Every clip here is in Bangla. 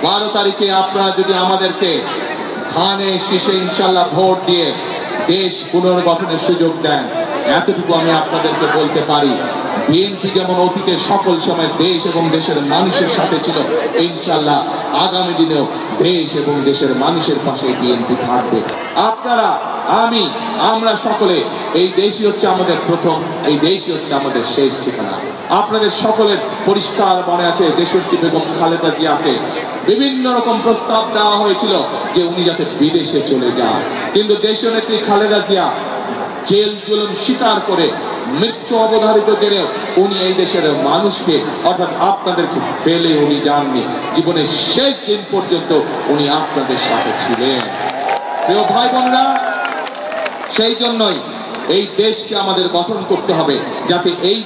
12 তারিখে আপনারা যদি আমাদেরকে ধানে শীষে ইনশাল্লাহ ভোট দিয়ে দেশ পুনর্গঠনের সুযোগ দেন, এতটুকু আমি আপনাদেরকে বলতে পারি, বিএনপি যেমন অতীতে সকল সময় দেশ এবং দেশের মানুষের সাথে ছিল, ইনশাল্লাহ আগামী দিনেও দেশ এবং দেশের মানুষের পাশে বিএনপি থাকবে। আপনারা, আমরা সকলে এই দেশই হচ্ছে আমাদের প্রথম, এই দেশই হচ্ছে আমাদের শেষ ঠিকানা। আপনাদের সকলের পরিষ্কার মনে আছে, দেশনেত্রী বেগম খালেদা জিয়াকে বিভিন্ন রকম প্রস্তাব দেওয়া হয়েছিল যে উনি যাতে বিদেশে চলে যান, কিন্তু দেশনেত্রী খালেদা জিয়া জেল জুলুম স্বীকার করে মৃত্যু অবধারিত জেনেও উনি এই দেশের মানুষকে অর্থাৎ আপনাদেরকে ফেলে উনি যাননি। জীবনের শেষ দিন পর্যন্ত উনি আপনাদের সাথে ছিলেন। প্রিয় ভাই বোনেরা, সেই জন্যই এই দেশকে আমাদের গঠন করতে হবে যাতে এই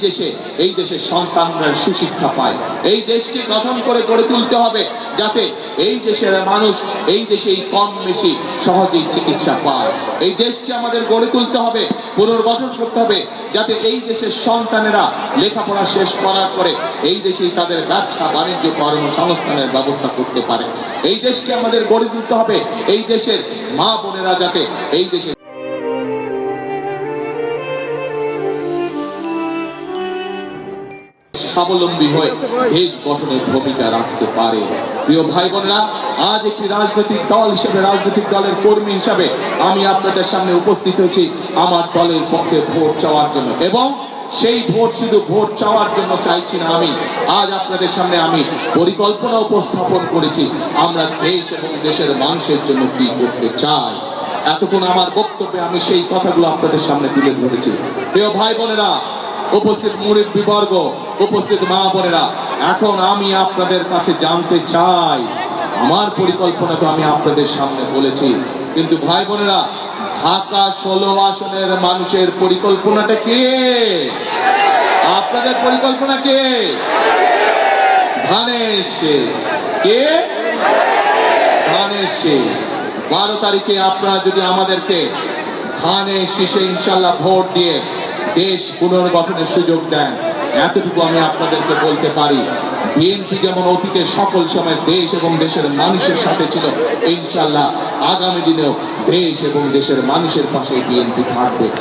দেশের সন্তানরা সুশিক্ষা পায়। এই দেশকে গঠন করে গড়ে তুলতে হবে যাতে এই দেশের মানুষ এই দেশেই কম বেশি সহজেই চিকিৎসা পায়। এই দেশকে আমাদের গড়ে তুলতে হবে, পুনর্গঠন করতে হবে যাতে এই দেশের সন্তানেরা লেখাপড়া শেষ করার পরে এই দেশেই তাদের ব্যবসা বাণিজ্য কর্মসংস্থানের ব্যবস্থা করতে পারে। এই দেশকে আমাদের গড়ে তুলতে হবে এই দেশের মা বোনেরা যাতে এই দেশে স্বাবলম্বী হয়ে দেশ গঠনের ভূমিকা রাখতে পারে। প্রিয় ভাই বোনেরা, আজ একটি রাজনৈতিক দল হিসেবে, রাজনৈতিক দলের কর্মী হিসেবে আমি আপনাদের সামনে উপস্থিত হয়েছি আমার দলের পক্ষে ভোট চাওয়ার জন্য, এবং সেই ভোট শুধু ভোট চাওয়ার জন্য চাইছি না। আমি আজ আপনাদের সামনে আমি পরিকল্পনা উপস্থাপন করেছি আমরা দেশ এবং দেশের মানুষের জন্য কি করতে চাই। এতক্ষণ আমার বক্তব্যে আমি সেই কথাগুলো আপনাদের সামনে তুলে ধরেছি। প্রিয় ভাই বোনেরা, উপস্থিত মুরব্বীবর্গ, উপস্থিত মা বোনেরা, এখন আমি আপনাদের কাছে জানতে চাই, আমার পরিকল্পনা তো আমি আপনাদের সামনে বলেছি, কিন্তু ভাই বোনেরা, ঢাকা 16 আসনের মানুষের পরিকল্পনাটা কে? আপনাদের পরিকল্পনা কে? ধানের শীষ। কে? ধানের শীষ। 12 তারিখে আপনারা যদি আমাদেরকে ধানের শীষে ইনশাল্লাহ ভোট দিয়ে দেশ পুনর্গঠনের সুযোগ দেন, এতটুকু আমি আপনাদেরকে বলতে পারি, বিএনপি যেমন অতীতে সকল সময় দেশ এবং দেশের মানুষের সাথে ছিল, ইনশাল্লাহ আগামী দিনেও দেশ এবং দেশের মানুষের পাশে বিএনপি থাকবে।